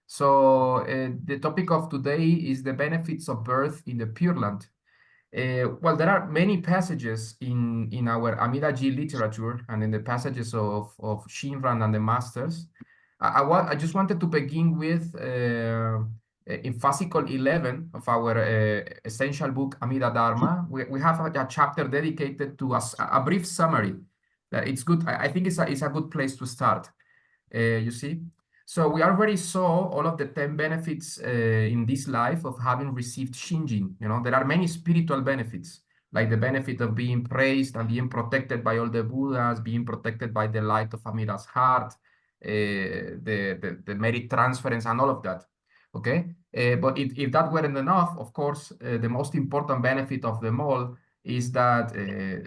So the topic of today is the benefits of birth in the Pure Land. Well, there are many passages in our Amidaji literature and in the passages of Shinran and the Masters. I just wanted to begin with in fascicle 11 of our essential book, Amida Dharma. We have a chapter dedicated to a brief summary. It's good. I think it's a good place to start. You see? So we already saw all of the 10 benefits in this life of having received Shinjin. You know, there are many spiritual benefits, like the benefit of being praised and being protected by all the Buddhas, being protected by the light of Amida's heart, the merit transference and all of that. Okay? But if that weren't enough, of course, the most important benefit of them all is that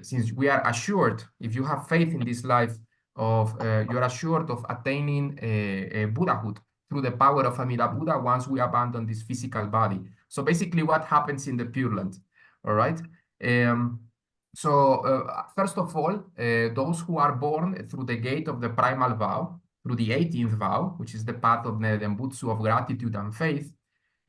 since we are assured, if you have faith in this life, you're assured of attaining a Buddhahood through the power of Amida Buddha once we abandon this physical body. So basically what happens in the Pure Land, all right? First of all, those who are born through the gate of the primal vow, through the 18th vow, which is the path of the Nembutsu of gratitude and faith,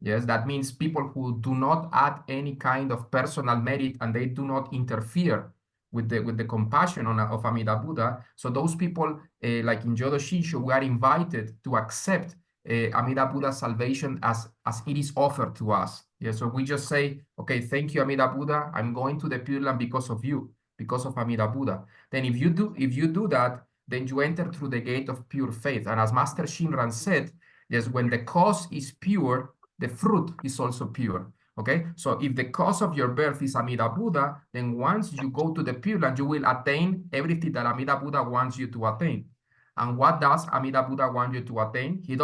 yes, that means people who do not add any kind of personal merit and they do not interfere with the compassion of Amida Buddha. So those people, like in Jodo Shinshu, we are invited to accept Amida Buddha's salvation as it is offered to us. Yeah, so we just say, okay, thank you, Amida Buddha. I'm going to the Pure Land because of you, because of Amida Buddha. Then if you do that, then you enter through the gate of pure faith. And as Master Shinran said, yes, when the cause is pure, the fruit is also pure. Okay, so if the cause of your birth is Amida Buddha, then once you go to the Pure Land, you will attain everything that Amida Buddha wants you to attain. And what does Amida Buddha want you to attain? He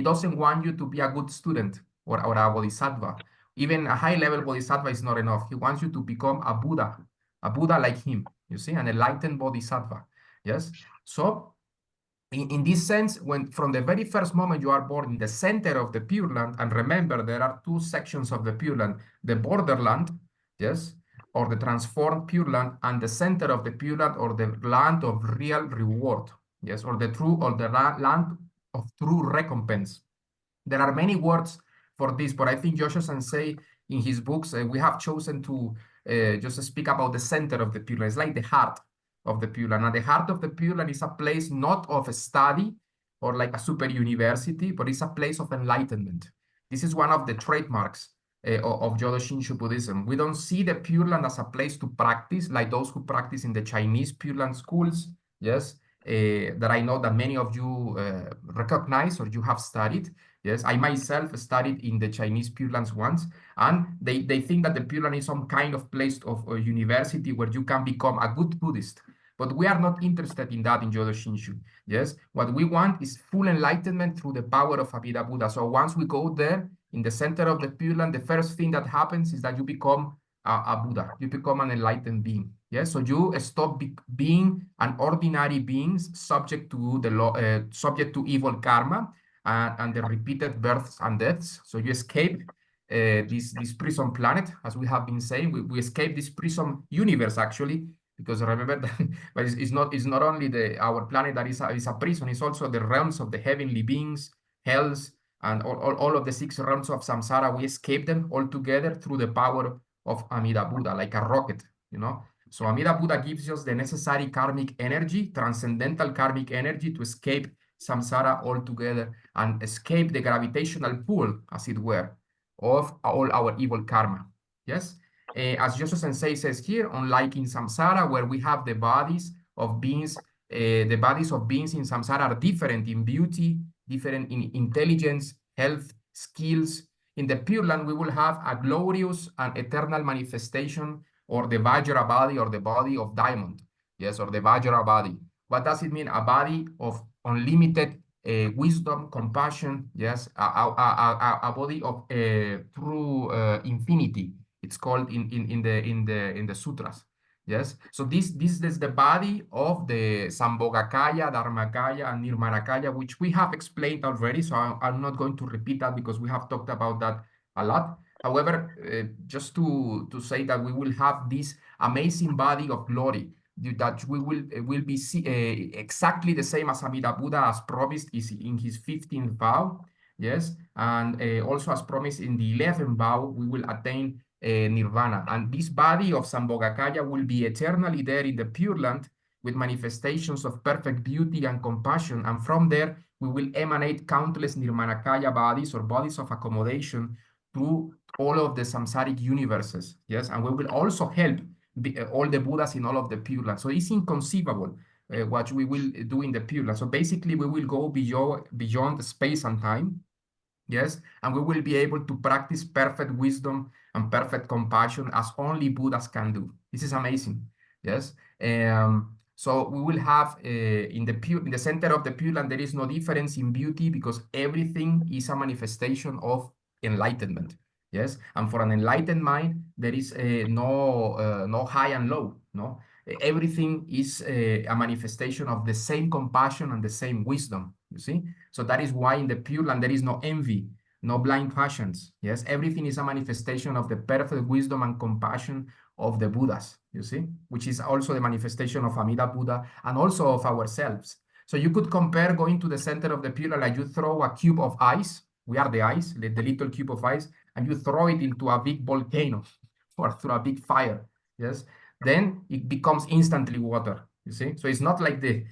doesn't want you to be a good student or a bodhisattva. Even a high-level bodhisattva is not enough. He wants you to become a Buddha like him, you see, an enlightened bodhisattva. Yes, so in this sense, when from the very first moment you are born in the center of the Pure Land, and remember there are two sections of the Pure Land, the borderland, yes, or the transformed Pure Land, and the center of the Pure Land, or the land of real reward, yes, or the land of true recompense. There are many words for this, but I think Joshua Sensei in his books, we have chosen to just speak about the center of the Pure Land. It's like the heart of the Pure Land. And the heart of the Pure Land is a place not of study or like a super university, but it's a place of enlightenment. This is one of the trademarks of Jodo Shinshu Buddhism. We don't see the Pure Land as a place to practice like those who practice in the Chinese Pure Land schools, yes, that I know that many of you recognize or you have studied. Yes, I myself studied in the Chinese Pure Lands once, and they think that the Pure Land is some kind of place of a university where you can become a good Buddhist. But we are not interested in that in Jodo Shinshu. Yes, what we want is full enlightenment through the power of Amida Buddha. So once we go there in the center of the Pure Land, the first thing that happens is that you become a Buddha. You become an enlightened being. Yes, so you stop being an ordinary being subject to the law, subject to evil karma and the repeated births and deaths. So you escape this prison planet, as we have been saying. We escape this prison universe actually, because remember that but it's not only our planet that is a prison, it's also the realms of the heavenly beings, hells, and all of the 6 realms of samsara. We escape them all together through the power of Amida Buddha, like a rocket, you know. So Amida Buddha gives us the necessary karmic energy, transcendental karmic energy, to escape samsara altogether and escape the gravitational pull, as it were, of all our evil karma. Yes? As Joshua Sensei says here, unlike in samsara, where we have the bodies of beings in samsara are different in beauty, different in intelligence, health, skills. In the Pure Land, we will have a glorious and eternal manifestation, or the Vajra body, or the body of diamond. Yes, or the Vajra body. What does it mean? A body of unlimited wisdom, compassion. Yes, a body of true infinity. It's called in the sutras. Yes, so this is the body of the Sambhogakaya, Dharmakaya, and Nirmanakaya, which we have explained already. So I'm not going to repeat that because we have talked about that a lot. However, just to say that we will have this amazing body of glory that will be exactly the same as Amida Buddha as promised is in his 15th vow. yes, and also as promised in the 11th vow, we will attain nirvana. And this body of Sambhogakaya will be eternally there in the Pure Land with manifestations of perfect beauty and compassion. And from there, we will emanate countless Nirmanakaya bodies or bodies of accommodation through all of the samsaric universes. Yes, and we will also help all the Buddhas in all of the Pure Land. So it's inconceivable what we will do in the Pure Land. So basically, we will go beyond space and time. Yes, and we will be able to practice perfect wisdom and perfect compassion as only Buddhas can do. This is amazing. Yes. So we will have in the center of the Pure Land, there is no difference in beauty because everything is a manifestation of enlightenment. Yes, and for an enlightened mind, there is no high and low. No, everything is a manifestation of the same compassion and the same wisdom. You see, so that is why in the Pure Land there is no envy, no blind passions. Yes, everything is a manifestation of the perfect wisdom and compassion of the Buddhas, you see, which is also the manifestation of Amida Buddha and also of ourselves. So you could compare going to the center of the Pure Land, like you throw a cube of ice, we are the ice, the little cube of ice, and you throw it into a big volcano or through a big fire, yes, then it becomes instantly water, you see. So it's not like the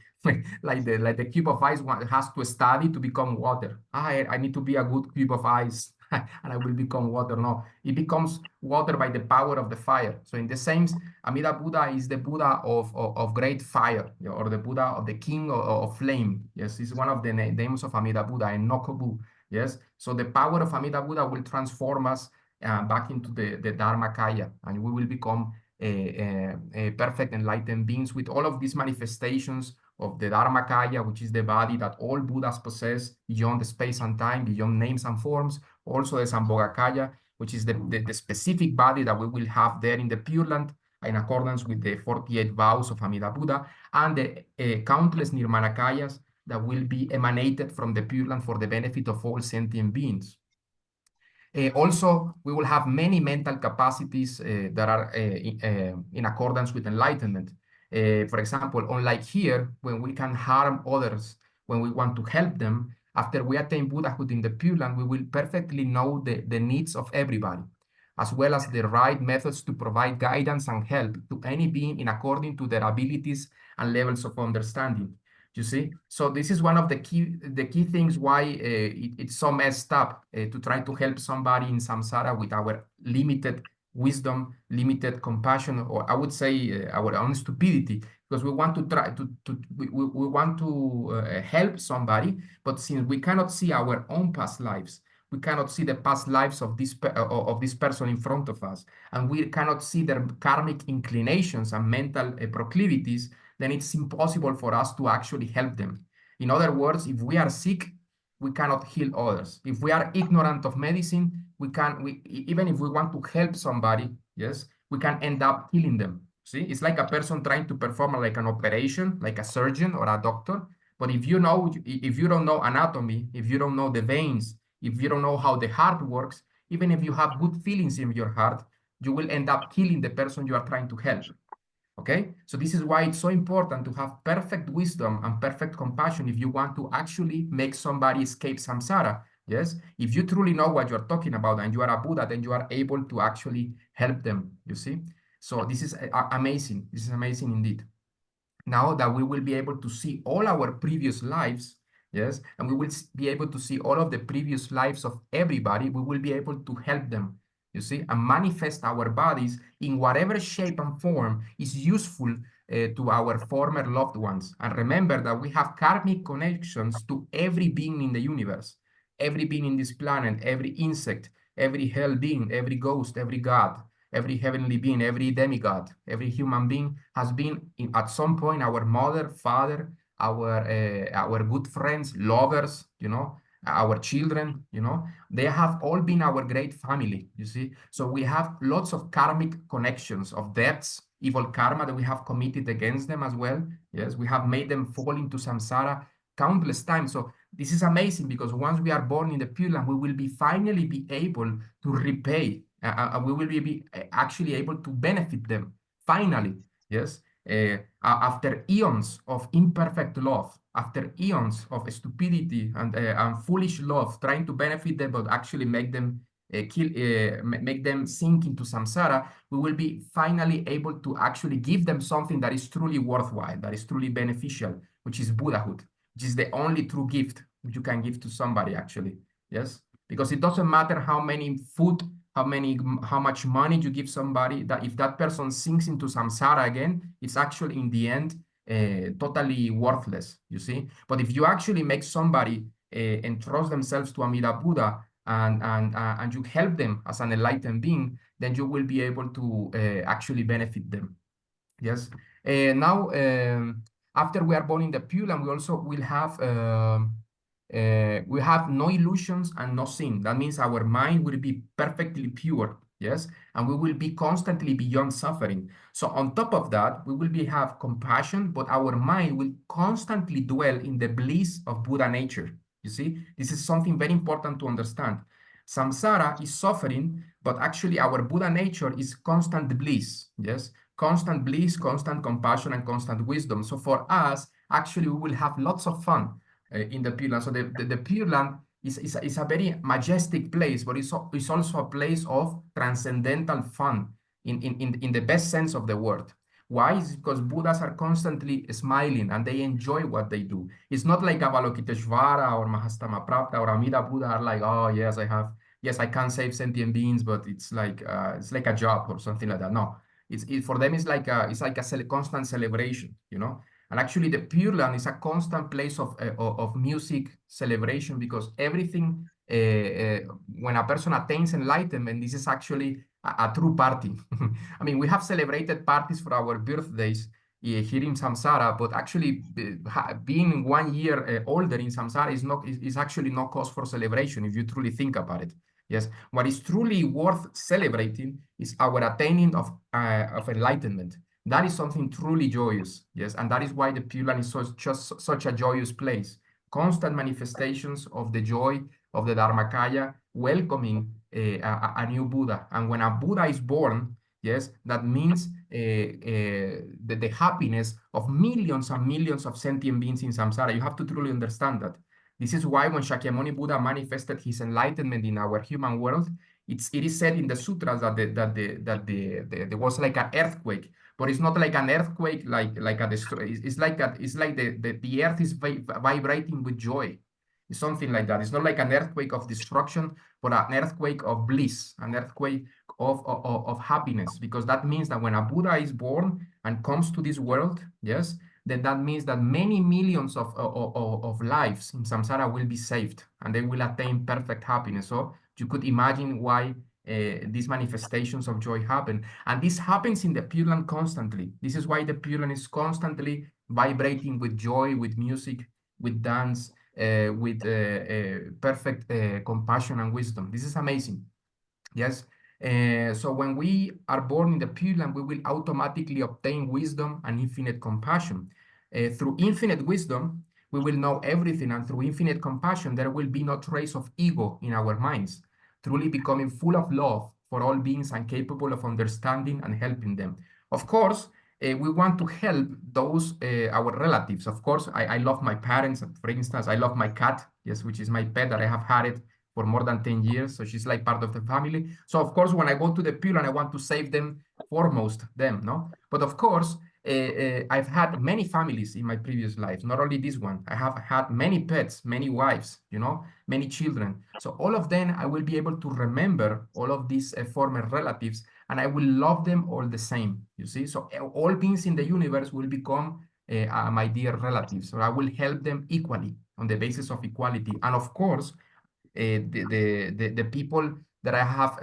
like the cube of ice has to study to become water. I need to be a good cube of ice and I will become water. No, it becomes water by the power of the fire. So in the same, Amida Buddha is the Buddha of great fire, or the Buddha of the king of flame. Yes, it's one of the names of Amida Buddha, and Nokobu. Yes, so the power of Amida Buddha will transform us back into the Dharmakaya, and we will become a perfect enlightened beings with all of these manifestations of the Dharmakaya, which is the body that all Buddhas possess beyond the space and time, beyond names and forms. Also the Sambhogakaya, which is the specific body that we will have there in the Pure Land in accordance with the 48 vows of Amida Buddha, and the countless Nirmanakayas that will be emanated from the Pure Land for the benefit of all sentient beings. Also, we will have many mental capacities that are in accordance with enlightenment. For example, unlike here, when we can harm others, when we want to help them, after we attain Buddhahood in the Pure Land, we will perfectly know the needs of everybody, as well as the right methods to provide guidance and help to any being in according to their abilities and levels of understanding. You see, so this is one of the key things why it's so messed up to try to help somebody in samsara with our limited wisdom, limited compassion, or I would say our own stupidity, because we want to try we want to help somebody, but since we cannot see our own past lives, we cannot see the past lives of this person in front of us, and we cannot see their karmic inclinations and mental proclivities, then it's impossible for us to actually help them. In other words, if we are sick, we cannot heal others. If we are ignorant of medicine, even if we want to help somebody, yes, we can end up killing them. See, it's like a person trying to perform like an operation, like a surgeon or a doctor. But if you don't know anatomy, if you don't know the veins, if you don't know how the heart works, even if you have good feelings in your heart, you will end up killing the person you are trying to help. Okay, so this is why it's so important to have perfect wisdom and perfect compassion if you want to actually make somebody escape samsara. Yes, if you truly know what you're talking about and you are a Buddha, then you are able to actually help them. You see, so this is amazing. This is amazing indeed. Now that we will be able to see all our previous lives, yes, and we will be able to see all of the previous lives of everybody, we will be able to help them, you see, and manifest our bodies in whatever shape and form is useful to our former loved ones. And remember that we have karmic connections to every being in the universe, every being in this planet, every insect, every hell being, every ghost, every god, every heavenly being, every demigod, every human being has been at some point our mother, father, our good friends, lovers, our children, they have all been our great family, you see. So we have lots of karmic connections of debts, evil karma that we have committed against them as well. Yes, we have made them fall into samsara countless times. So this is amazing because once we are born in the Pure Land, we will finally be able to repay, we will be actually able to benefit them finally. Yes, after eons of imperfect love, after eons of stupidity and foolish love, trying to benefit them, but actually make them sink into samsara, we will be finally able to actually give them something that is truly worthwhile, that is truly beneficial, which is Buddhahood, which is the only true gift you can give to somebody, actually. Yes, because it doesn't matter how many food, how much money you give somebody, that if that person sinks into samsara again, it's actually in the end totally worthless, you see. But if you actually make somebody entrust themselves to Amida Buddha, and you help them as an enlightened being, then you will be able to actually benefit them. Yes. Now, after we are born in the Pure Land, we also will have we have no illusions and no sin. That means our mind will be perfectly pure. Yes, and we will be constantly beyond suffering. So on top of that, we will have compassion, but our mind will constantly dwell in the bliss of Buddha nature. You see, this is something very important to understand. Samsara is suffering, but actually our Buddha nature is constant bliss. Yes, constant bliss, constant compassion, and constant wisdom. So for us, actually, we will have lots of fun in the Pure Land. So the Pure Land is a very majestic place, but it's also a place of transcendental fun in the best sense of the word. Why? Is because Buddhas are constantly smiling and they enjoy what they do. It's not like Avalokiteshvara or Mahastamaprapta or Amida Buddha are like, oh yes, yes, I can save sentient beings, but it's like a job or something like that. No, for them it's like a constant celebration, you know. And actually, the Pure Land is a constant place of music celebration, because everything, when a person attains enlightenment, this is actually a true party. I mean, we have celebrated parties for our birthdays here in samsara, but actually being 1 year older in samsara is actually no cause for celebration if you truly think about it. Yes, what is truly worth celebrating is our attaining of enlightenment. That is something truly joyous, yes, and that is why the Pure Land is just such a joyous place. Constant manifestations of the joy of the Dharmakaya, welcoming a new Buddha. And when a Buddha is born, yes, that means the happiness of millions and millions of sentient beings in samsara. You have to truly understand that. This is why when Shakyamuni Buddha manifested his enlightenment in our human world, it is said in the sutras that there was like an earthquake, but it's not like an earthquake like a destroy. It's like the earth is vibrating with joy. It's something like that. It's not like an earthquake of destruction, but an earthquake of bliss, an earthquake of happiness, because that means that when a Buddha is born and comes to this world, yes, then that means that many millions of lives in samsara will be saved and they will attain perfect happiness. So you could imagine why these manifestations of joy happen. And this happens in the Pure Land constantly. This is why the Pure Land is constantly vibrating with joy, with music, with dance, with perfect compassion and wisdom. This is amazing. Yes. So when we are born in the Pure Land, we will automatically obtain wisdom and infinite compassion. Through infinite wisdom, we will know everything, and through infinite compassion, there will be no trace of ego in our minds, truly becoming full of love for all beings and capable of understanding and helping them. Of course, we want to help those our relatives. Of course, I love my parents. For instance, I love my cat, yes, which is my pet that I have had it for more than 10 years. So she's like part of the family. So of course, when I go to the Pure Land, I want to save them foremost, them, no? But of course, I've had many families in my previous life, not only this one. I have had many pets, many wives, you know, many children. So all of them, I will be able to remember all of these former relatives, and I will love them all the same, you see? So all beings in the universe will become my dear relatives. So I will help them equally on the basis of equality. And of course, the people that I have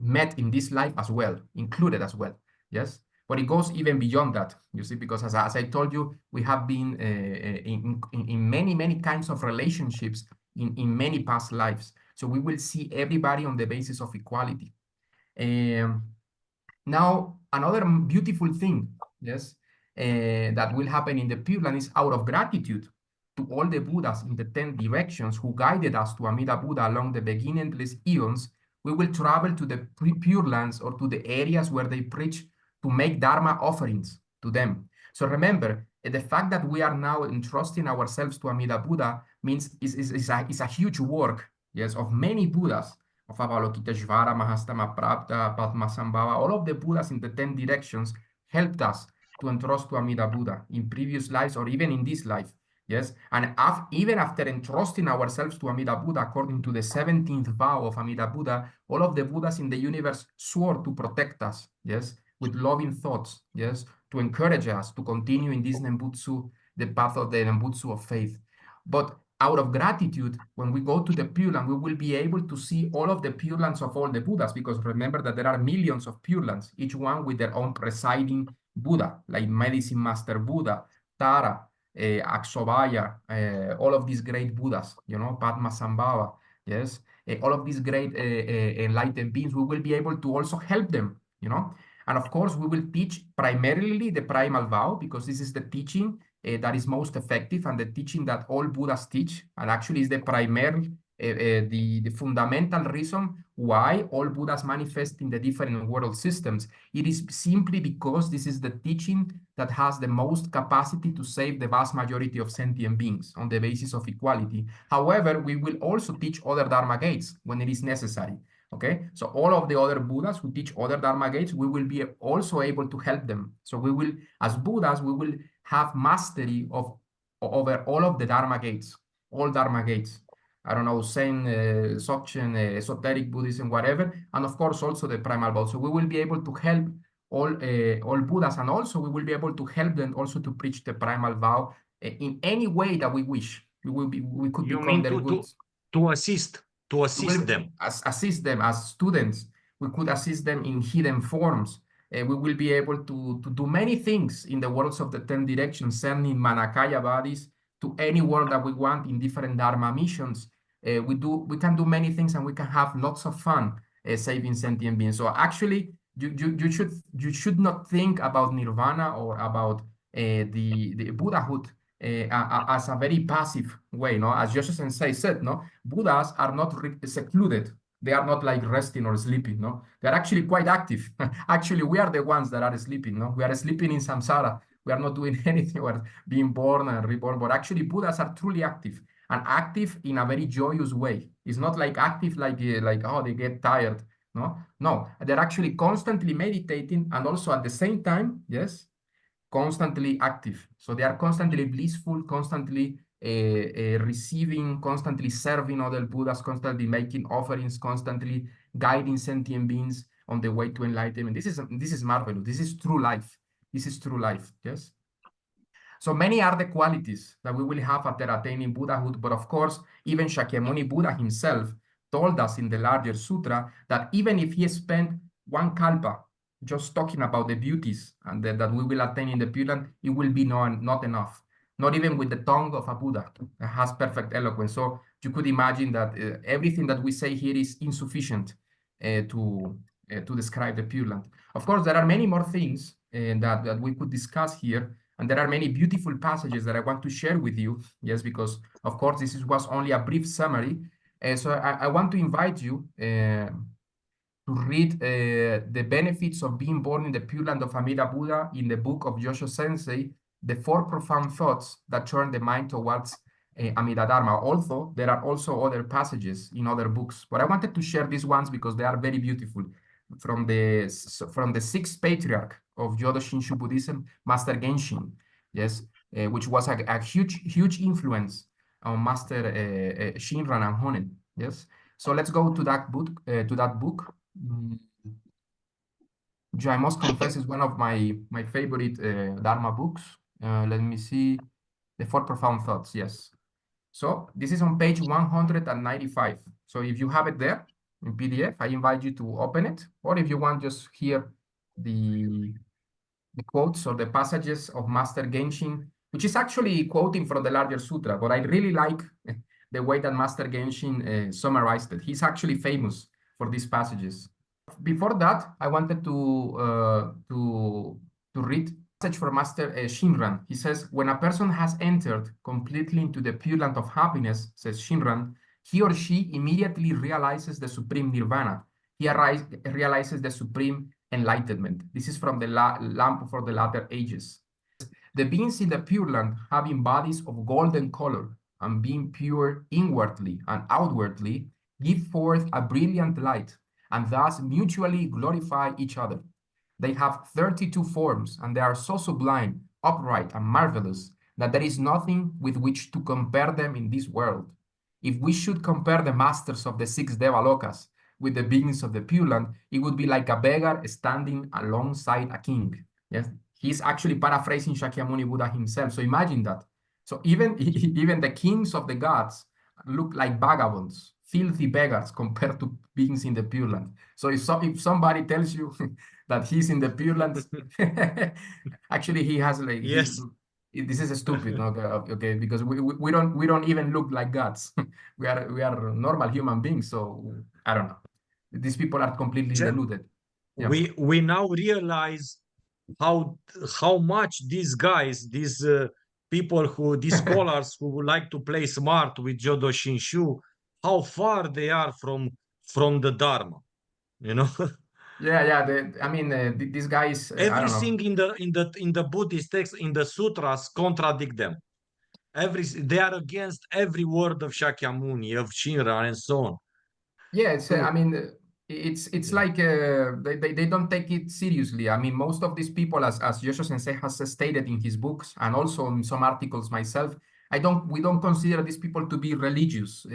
met in this life as well, included as well. Yes, but it goes even beyond that, you see, because as I told you, we have been in many kinds of relationships in many past lives. So we will see everybody on the basis of equality. Now, another beautiful thing, yes, that will happen in the Pure Land is out of gratitude to all the Buddhas in the 10 directions who guided us to Amida Buddha along the beginningless eons. We will travel to the Pure Lands or to the areas where they preach to make Dharma offerings. to them. So remember, the fact that we are now entrusting ourselves to Amida Buddha means is a huge work, yes, of many Buddhas, of Avalokiteshvara, Mahastamaprapta, Padmasambhava, all of the Buddhas in the 10 directions helped us to entrust to Amida Buddha in previous lives or even in this life. Yes, and even after entrusting ourselves to Amida Buddha, according to the 17th vow of Amida Buddha, all of the Buddhas in the universe swore to protect us, yes, with loving thoughts, yes, to encourage us to continue in this Nembutsu, the path of the Nembutsu of faith. But out of gratitude, when we go to the Pure Land, we will be able to see all of the Pure Lands of all the Buddhas, because remember that there are millions of Pure Lands, each one with their own presiding Buddha, like Medicine Master Buddha, Tara, Aksobhaya, all of these great Buddhas, you know, Padmasambhava, yes, all of these great enlightened beings, we will be able to also help them, you know. And of course, we will teach primarily the primal vow, because this is the teaching that is most effective and the teaching that all Buddhas teach, and actually is the primary, the fundamental reason why all Buddhas manifest in the different world systems. It is simply because this is the teaching that has the most capacity to save the vast majority of sentient beings on the basis of equality. However, we will also teach other Dharma gates when it is necessary. Okay, so all of the other Buddhas who teach other Dharma gates, we will be also able to help them. So we will, as Buddhas, we will have mastery over all of the Dharma gates, all Dharma gates. I don't know, Zen, Dzogchen, esoteric Buddhism, whatever, and of course also the primal vow. So we will be able to help all Buddhas, and also we will be able to help them also to preach the primal vow in any way that we wish. We could You become mean their good. to assist them. Assist them as students. We could assist them in hidden forms. We will be able to do many things in the worlds of the 10 directions, sending Manakaya bodies to any world that we want in different Dharma missions. We can do many things, and we can have lots of fun saving sentient beings. So actually, you should not think about nirvana or about the Buddhahood as a very passive way, no? As Joshua Sensei said, no, Buddhas are not secluded. They are not like resting or sleeping, no? They're actually quite active. Actually, we are the ones that are sleeping, no? We are sleeping in samsara. We are not doing anything. We're being born and reborn. But actually, Buddhas are truly active, and active in a very joyous way. It's not like active like oh, they get tired. No, they're actually constantly meditating, and also at the same time, yes, constantly active. So they are constantly blissful, constantly receiving, constantly serving other Buddhas, constantly making offerings, constantly guiding sentient beings on the way to enlightenment. This is marvelous. This is true life. This is true life. Yes. So many are the qualities that we will have after attaining Buddhahood. But of course, even Shakyamuni Buddha himself told us in the larger sutra that even if he spent one kalpa just talking about the beauties and that we will attain in the Pure Land, it will be not enough. Not even with the tongue of a Buddha that has perfect eloquence. So you could imagine that everything that we say here is insufficient to describe the Pure Land. Of course, there are many more things that we could discuss here. And there are many beautiful passages that I want to share with you. Yes, because of course, was only a brief summary. So I want to invite you to read the benefits of being born in the Pure Land of Amida Buddha in the book of Josho Sensei, The 4 Profound Thoughts That Turn the Mind Towards Amida Dharma. Although there are also other passages in other books, but I wanted to share these ones because they are very beautiful. From the 6th patriarch of Jodo Shinshu Buddhism, Master Genshin, yes, which was a huge influence on Master Shinran and Honen, yes. So let's go to that book. Which I must confess is one of my favorite Dharma books. Let me see, The 4 Profound Thoughts. Yes. So this is on page 195. So if you have it there in PDF, I invite you to open it, or if you want, just hear the quotes or the passages of Master Genshin, which is actually quoting from the larger sutra, but I really like the way that Master Genshin summarized it. He's actually famous for these passages. Before that, I wanted to read a passage from Master Shinran. He says, when a person has entered completely into the Pure Land of happiness, says Shinran, he or she immediately realizes the supreme nirvana. He realizes the supreme enlightenment. This is from the lamp for the latter ages. The beings in the Pure Land, having bodies of golden color and being pure inwardly and outwardly, give forth a brilliant light and thus mutually glorify each other. They have 32 forms, and they are so sublime, upright, and marvelous that there is nothing with which to compare them in this world. If we should compare the masters of the six Devalokas with the beings of the Pure Land, it would be like a beggar standing alongside a king. Yes, he's actually paraphrasing Shakyamuni Buddha himself. So imagine that. So even even the kings of the gods look like vagabonds, filthy beggars compared to beings in the Pure Land. So if somebody tells you that he's in the Pure Land, actually he has like Yes. this is stupid, no? Okay, because we don't even look like gods. we are normal human beings. So I don't know. These people are completely deluded. Yeah. We now realize how much these guys, these people these scholars who would like to play smart with Jodo Shinshu, how far they are from the Dharma, you know. Yeah. I mean, these guys, I don't know. Everything in the Buddhist text, in the sutras, contradict them. They are against every word of Shakyamuni, of Shinra, and so on. Yeah, I So mean, it's like they don't take it seriously. I mean, most of these people, as Yosho Sensei has stated in his books and also in some articles myself, we don't consider these people to be religious.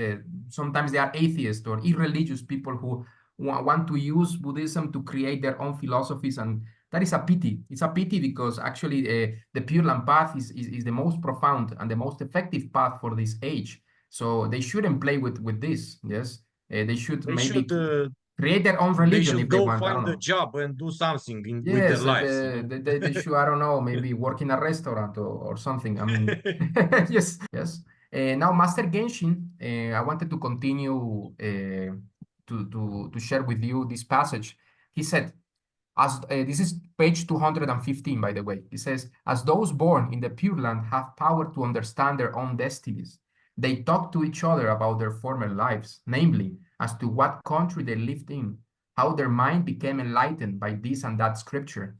Sometimes they are atheists or irreligious people who want to use Buddhism to create their own philosophies, and that is a pity. It's a pity because actually the Pure Land path is the most profound and the most effective path for this age. So they shouldn't play with this. Yes. They should they maybe should create their own religion if they go want. I don't find a know. job and do something with their Yes, lives, you know. they should, I don't know, maybe work in a restaurant or something. I mean, yes. Now, Master Genshin, I wanted to continue to share with you this passage. He said, this is page 215, by the way. He says, as those born in the Pure Land have power to understand their own destinies, they talk to each other about their former lives, namely, as to what country they lived in, how their mind became enlightened by this and that scripture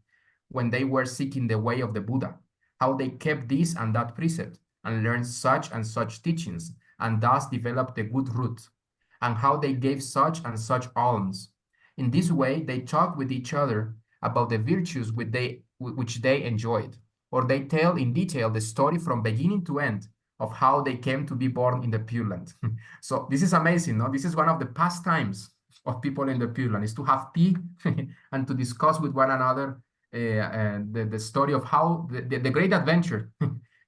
when they were seeking the way of the Buddha, how they kept this and that precept and learned such and such teachings, and thus developed a good root, and how they gave such and such alms. In this way, they talk with each other about the virtues which they enjoyed, or they tell in detail the story from beginning to end of how they came to be born in the Pure Land. So this is amazing, no? This is one of the pastimes of people in the Pure Land, is to have tea and to discuss with one another the story of how the great adventure,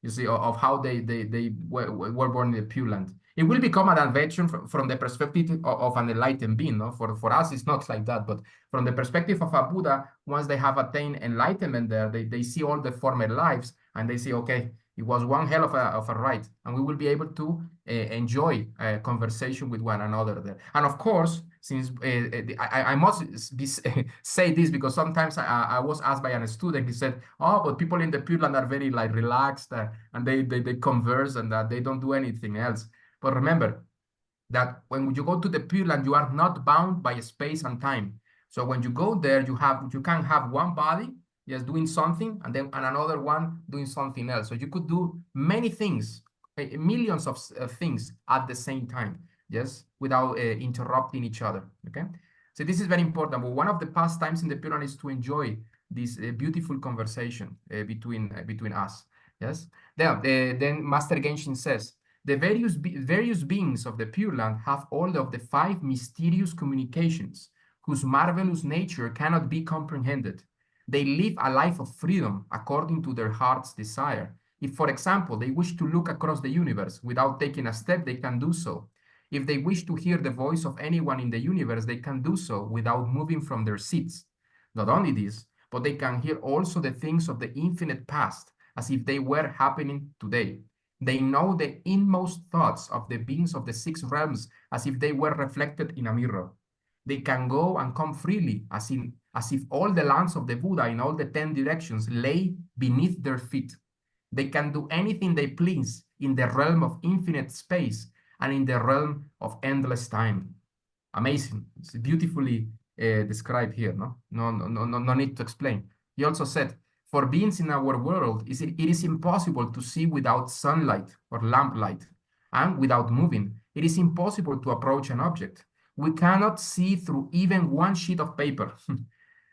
you see, of how they were born in the Pure Land. It will become an adventure from the perspective of an enlightened being. No? For us, it's not like that. But from the perspective of a Buddha, once they have attained enlightenment there, they see all the former lives and they say, okay, it was one hell of a ride. And we will be able to enjoy a conversation with one another there. And of course, since I must say this because sometimes I was asked by a student, he said, oh, but people in the Pure Land are very like relaxed and they converse and they don't do anything else. But remember that when you go to the Pure Land, you are not bound by space and time. So when you go there, you can have one body just doing something and then another one doing something else. So you could do many things, millions of things at the same time, yes, without interrupting each other. Okay. So this is very important. But one of the pastimes in the Pure Land is to enjoy this beautiful conversation between us. Yes. Then Master Genshin says, the various beings of the Pure Land have all of the 5 mysterious communications, whose marvelous nature cannot be comprehended. They live a life of freedom according to their heart's desire. If, for example, they wish to look across the universe without taking a step, they can do so. If they wish to hear the voice of anyone in the universe, they can do so without moving from their seats. Not only this, but they can hear also the things of the infinite past, as if they were happening today. They know the inmost thoughts of the beings of the 6 realms as if they were reflected in a mirror. They can go and come freely as if all the lands of the Buddha in all the 10 directions lay beneath their feet. They can do anything they please in the realm of infinite space and in the realm of endless time. Amazing. It's beautifully described here. No need to explain. He also said, for beings in our world, it is impossible to see without sunlight or lamplight, and without moving. It is impossible to approach an object. We cannot see through even one sheet of paper.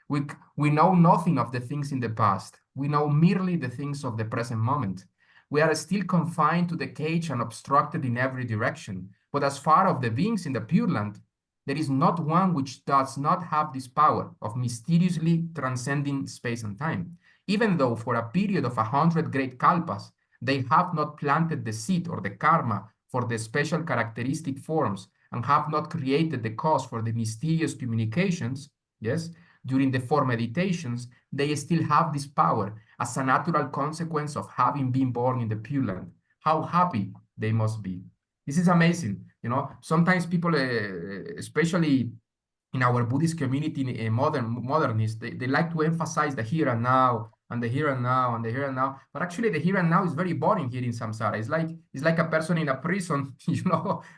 We, we know nothing of the things in the past. We know merely the things of the present moment. We are still confined to the cage and obstructed in every direction. But as far as the beings in the Pure Land, there is not one which does not have this power of mysteriously transcending space and time. Even though for a period of 100 great kalpas, they have not planted the seed or the karma for the special characteristic forms and have not created the cause for the mysterious communications, yes, during the four meditations, they still have this power as a natural consequence of having been born in the Pure Land. How happy they must be. This is amazing. Sometimes people, especially in our Buddhist community, modernists, they like to emphasize the here and now, and the here and now, and the here and now. But actually, the here and now is very boring here in samsara. It's like a person in a prison,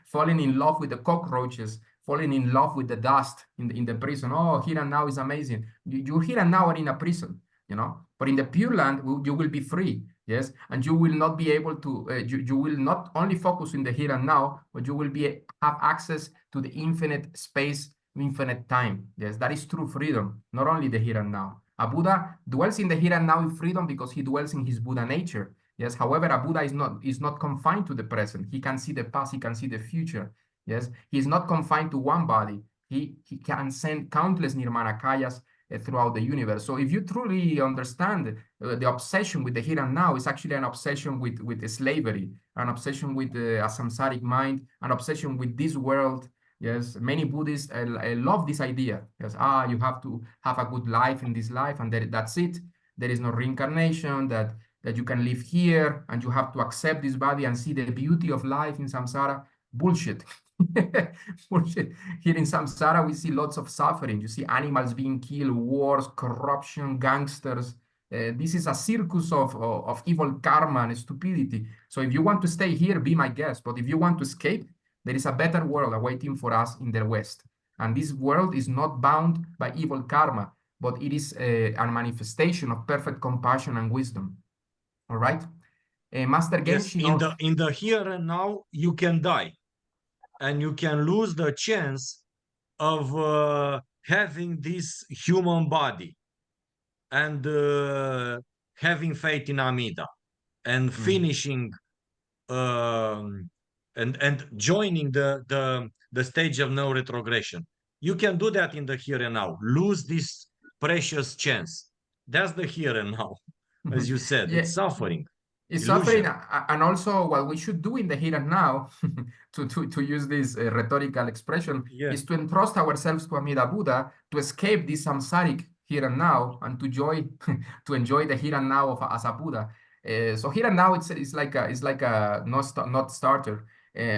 falling in love with the cockroaches, falling in love with the dust in the prison. Oh, here and now is amazing. You here and now are in a prison, But in the Pure Land, you will be free, yes, and you will not be able to. You will not only focus in the here and now, but you will have access to the infinite space, infinite time. Yes, that is true freedom, not only the here and now. A Buddha dwells in the here and now in freedom because he dwells in his Buddha nature. Yes, however, a Buddha is not confined to the present. He can see the past, he can see the future. Yes, he is not confined to one body. He can send countless nirmanakayas throughout the universe. So if you truly understand the obsession with the here and now, is actually an obsession with slavery, an obsession with a samsaric mind, an obsession with this world. Yes, many Buddhists love this idea. Yes, you have to have a good life in this life, and that's it. There is no reincarnation, that you can live here, and you have to accept this body and see the beauty of life in samsara. Bullshit. Bullshit. Here in samsara, we see lots of suffering. You see animals being killed, wars, corruption, gangsters. This is a circus of evil karma and stupidity. So if you want to stay here, be my guest. But if you want to escape, there is a better world awaiting for us in the West. And this world is not bound by evil karma, but it is a manifestation of perfect compassion and wisdom. All right? Master Yes, Genshin. in the here and now, you can die. And you can lose the chance of having this human body and having faith in Amida and finishing and joining the stage of no retrogression. You can do that in the here and now. Lose this precious chance. That's the here and now, as you said. Yeah. It's suffering. It's illusion. suffering, and also what we should do in the here and now, to use this rhetorical expression, is to entrust ourselves to Amida Buddha, to escape this samsaric here and now, and to enjoy the here and now as a Buddha. So here and now it's like a not starter.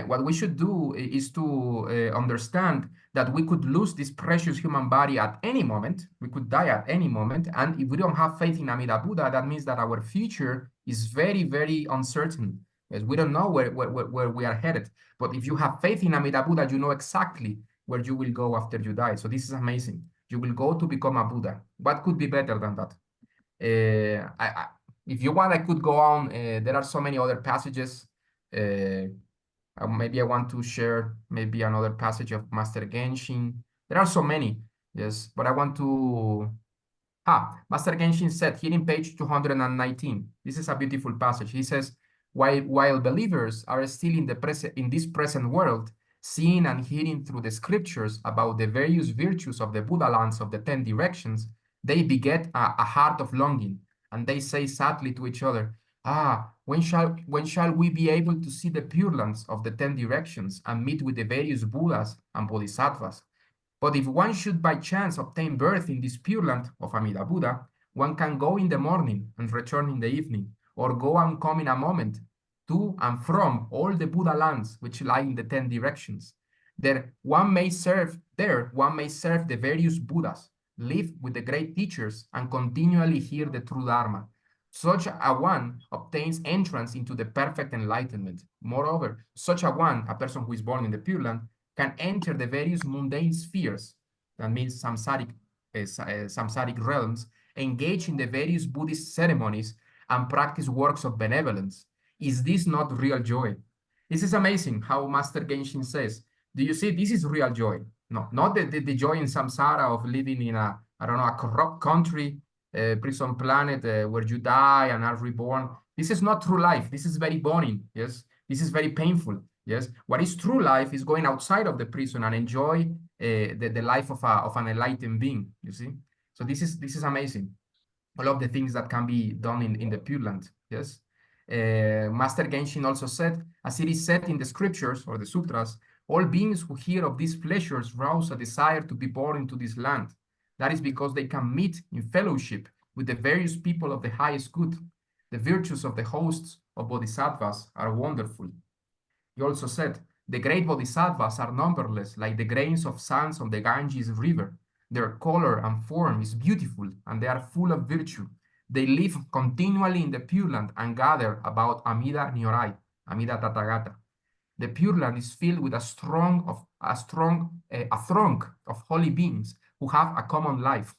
What we should do is to understand that we could lose this precious human body at any moment. We could die at any moment. And if we don't have faith in Amida Buddha, that means that our future is very, very uncertain. Because we don't know where we are headed. But if you have faith in Amida Buddha, you know exactly where you will go after you die. So this is amazing. You will go to become a Buddha. What could be better than that? If you want, I could go on. There are so many other passages. Maybe I want to share maybe another passage of Master Genshin. There are so many, yes, but I want to. Master Genshin said here in page 219. This is a beautiful passage. He says, while believers are still in this present world, seeing and hearing through the scriptures about the various virtues of the Buddha lands of the 10 directions, they beget a heart of longing, and they say sadly to each other, when shall we be able to see the Pure Lands of the 10 directions and meet with the various Buddhas and Bodhisattvas? But if one should by chance obtain birth in this Pure Land of Amida Buddha, one can go in the morning and return in the evening, or go and come in a moment to and from all the Buddha lands which lie in the 10 directions. There one may serve the various Buddhas, live with the great teachers, and continually hear the true Dharma. Such a one obtains entrance into the perfect enlightenment. Moreover, such a one, a person who is born in the Pure Land, can enter the various mundane spheres that means samsaric realms, engage in the various Buddhist ceremonies and practice works of benevolence. Is this not real joy? This is amazing how Master Genshin says, do you see, this is real joy. No, not the joy in samsara of living in a, I don't know, a corrupt country, prison planet where you die and are reborn. This is not true life. This is very boring. Yes, this is very painful. Yes, what is true life is going outside of the prison and enjoy the life of an enlightened being. You see, so this is amazing. All of the things that can be done in the Pure Land. Yes, Master Genshin also said, as it is said in the scriptures or the sutras, all beings who hear of these pleasures rouse a desire to be born into this land. That is because they can meet in fellowship with the various people of the highest good. The virtues of the hosts of bodhisattvas are wonderful. He also said, the great bodhisattvas are numberless, like the grains of sands on the Ganges river. Their color and form is beautiful, and they are full of virtue. They live continually in the Pure Land and gather about Amida Nyorai, Amida Tathagata. The Pure Land is filled with a throng of holy beings who have a common life.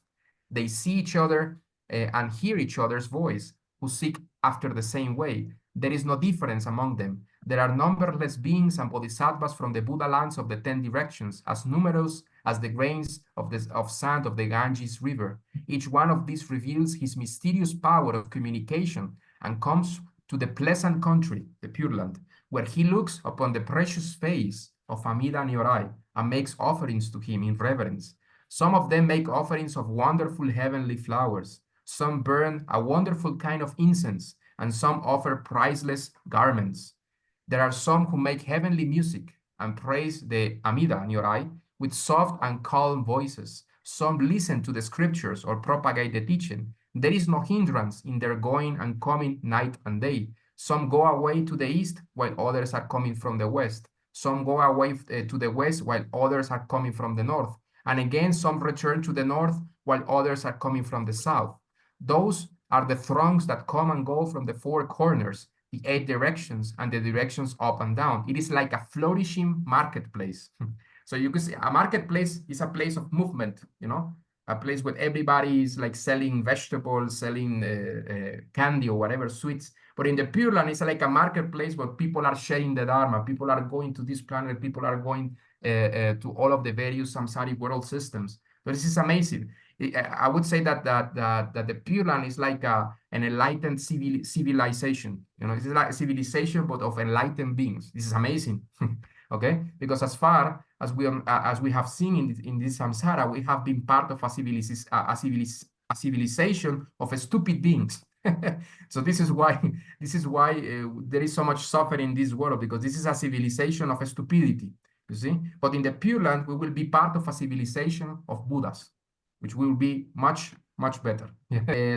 They see each other and hear each other's voice, who seek after the same way. There is no difference among them. There are numberless beings and bodhisattvas from the Buddha lands of the 10 directions, as numerous as the grains of sand of the Ganges river. Each one of these reveals his mysterious power of communication and comes to the pleasant country, the Pure Land, where he looks upon the precious face of Amida Nyorai and makes offerings to him in reverence. Some of them make offerings of wonderful heavenly flowers. Some burn a wonderful kind of incense, and some offer priceless garments. There are some who make heavenly music and praise the Amida Nyorai with soft and calm voices. Some listen to the scriptures or propagate the teaching. There is no hindrance in their going and coming night and day. Some go away to the east while others are coming from the west. Some go away to the west while others are coming from the north. And again, some return to the north while others are coming from the south. Those are the throngs that come and go from the four corners, the 8 directions, and the directions up and down. It is like a flourishing marketplace. So you can see a marketplace is a place of movement, you know, a place where everybody is like selling vegetables, selling candy or whatever, sweets. But in the Pure Land, it's like a marketplace where people are sharing the Dharma. People are going to this planet. People are going to all of the various samsaric world systems. So this is amazing. I would say that the Pure Land is like an enlightened civilization. You know, it's like a civilization, but of enlightened beings. This is amazing. Okay, because as far as we have seen in this samsara, we have been part of a civilization of stupid beings. So this is why there is so much suffering in this world, because this is a civilization of stupidity. You see, but in the Pure Land, we will be part of a civilization of Buddhas, which will be much better.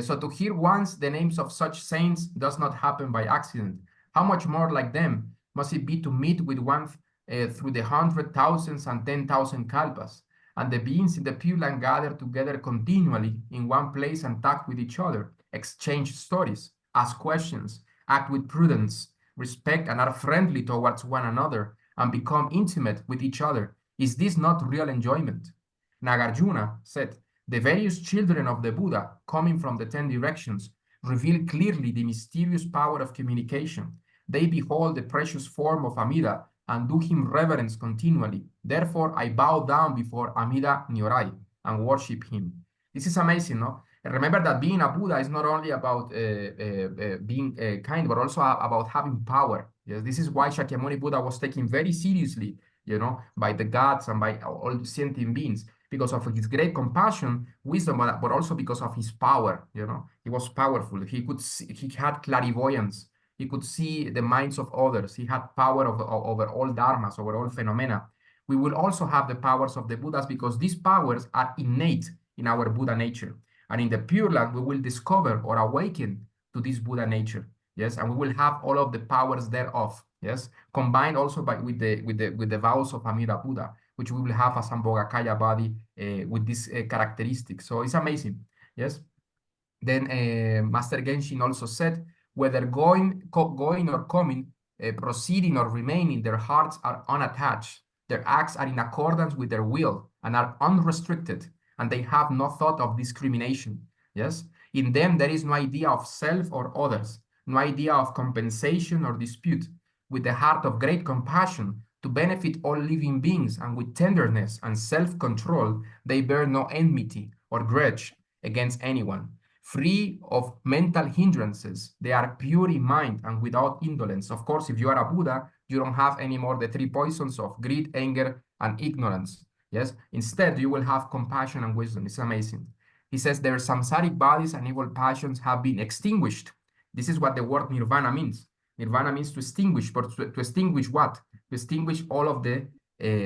So to hear once the names of such saints does not happen by accident. How much more like them must it be to meet with one through the 100,000s and 10,000 kalpas, and the beings in the Pure Land gather together continually in one place and talk with each other, exchange stories, ask questions, act with prudence, respect, and are friendly towards one another, and become intimate with each other. Is this not real enjoyment? Nagarjuna said, the various children of the Buddha, coming from the 10 directions, reveal clearly the mysterious power of communication. They behold the precious form of Amida and do him reverence continually. Therefore, I bow down before Amida Nyorai and worship him. This is amazing, no? And remember that being a Buddha is not only about being kind, but also about having power. Yes, this is why Shakyamuni Buddha was taken very seriously, you know, by the gods and by all sentient beings, because of his great compassion, wisdom, but also because of his power. You know, he was powerful. He could see, he had clairvoyance. He could see the minds of others. He had power over all dharmas, over all phenomena. We will also have the powers of the Buddhas, because these powers are innate in our Buddha nature. And in the Pure Land, we will discover or awaken to this Buddha nature. Yes, and we will have all of the powers thereof. Yes, combined also with the vows of Amida Buddha, which we will have as Sambhogakaya body with this characteristics. So it's amazing. Yes. Then Master Genshin also said, whether going or coming, proceeding or remaining, their hearts are unattached. Their acts are in accordance with their will, and are unrestricted, and they have no thought of discrimination. Yes, in them there is no idea of self or others, no idea of compensation or dispute. With the heart of great compassion to benefit all living beings, and with tenderness and self-control, they bear no enmity or grudge against anyone. Free of mental hindrances, they are pure in mind and without indolence. Of course, if you are a Buddha, you don't have anymore the three poisons of greed, anger, and ignorance. Yes, instead, you will have compassion and wisdom. It's amazing. He says their samsaric bodies and evil passions have been extinguished. This is what the word nirvana means. Nirvana means to extinguish, but to extinguish what? To extinguish all of the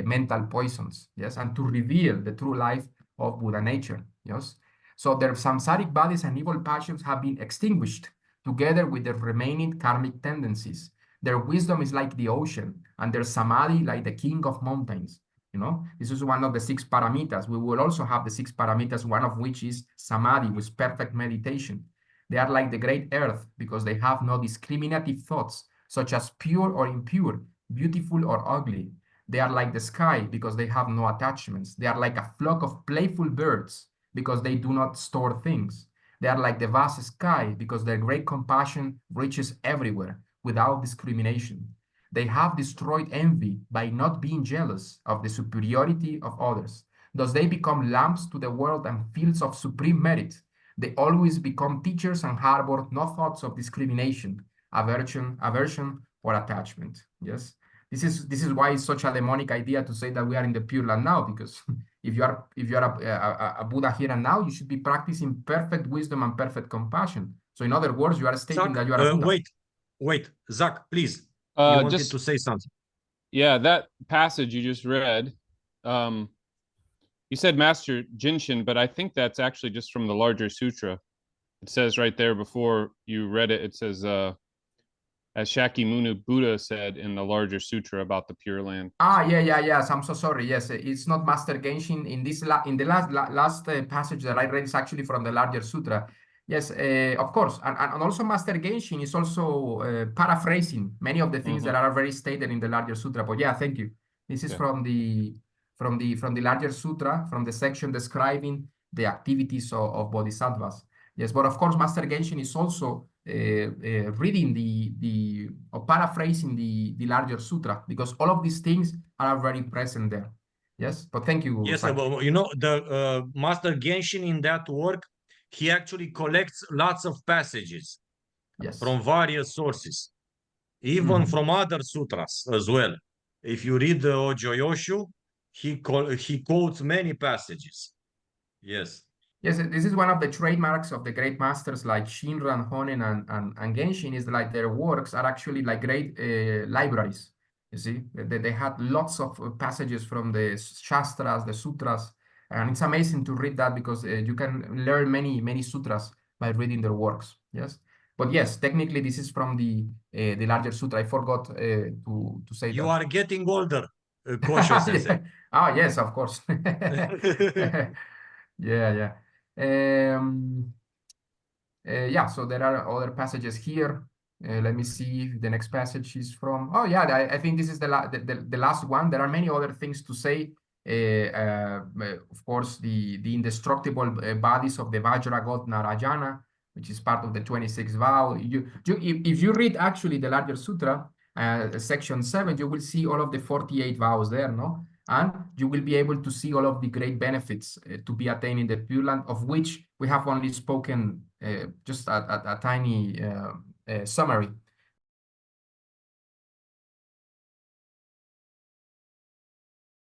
mental poisons, yes, and to reveal the true life of Buddha nature, yes. So their samsaric bodies and evil passions have been extinguished together with their remaining karmic tendencies. Their wisdom is like the ocean, and their samadhi like the king of mountains. You know, this is one of the 6 paramitas. We will also have the 6 paramitas, one of which is samadhi, with perfect meditation. They are like the great earth because they have no discriminative thoughts, such as pure or impure, beautiful or ugly. They are like the sky because they have no attachments. They are like a flock of playful birds because they do not store things. They are like the vast sky because their great compassion reaches everywhere without discrimination. They have destroyed envy by not being jealous of the superiority of others. Thus they become lamps to the world and fields of supreme merit. They always become teachers and harbor no thoughts of discrimination, aversion, or attachment. Yes, this is why it's such a demonic idea to say that we are in the Pure Land now, because if you are a Buddha here and now, you should be practicing perfect wisdom and perfect compassion. So in other words, you are stating Zach, that you are a Buddha. wait, Zach, please. You wanted to say something. Yeah, that passage you just read, you said Master Jinshin, but I think that's actually just from the larger sutra. It says right there before you read it, it says, as Shakyamuni Buddha said in the larger sutra about the Pure Land. Yes. I'm so sorry. Yes, it's not Master Genshin. In the last passage that I read is actually from the larger sutra. Yes, of course, and also Master Genshin is also paraphrasing many of the things that are very stated in the larger sutra. But yeah, thank you. This is from the larger sutra, from the section describing the activities of bodhisattvas. Yes, but of course, Master Genshin is also reading or paraphrasing the larger sutra, because all of these things are very present there. Yes, but thank you. Yes, you know, the Master Genshin in that work, he actually collects lots of passages from various sources, even from other sutras as well. If you read the Ojoyoshu, he quotes many passages. Yes. Yes, this is one of the trademarks of the great masters like Shinran, Honen, and Genshin, is like their works are actually like great libraries. You see, they had lots of passages from the Shastras, the Sutras, and it's amazing to read that because you can learn many sutras by reading their works. Yes, but yes, technically this is from the larger sutra. I forgot to say you that. are getting older, Kosho Sensei. Oh yes, of course. Yeah. So there are other passages here. Let me see if the next passage is from. Oh yeah, I think this is the last one. There are many other things to say. Of course, the indestructible bodies of the Vajra god Narayana, which is part of the 26th vow. If you read actually the larger sutra, section 7, you will see all of the 48 vows there, no? And you will be able to see all of the great benefits to be attained in the Pure Land, of which we have only spoken just a tiny summary.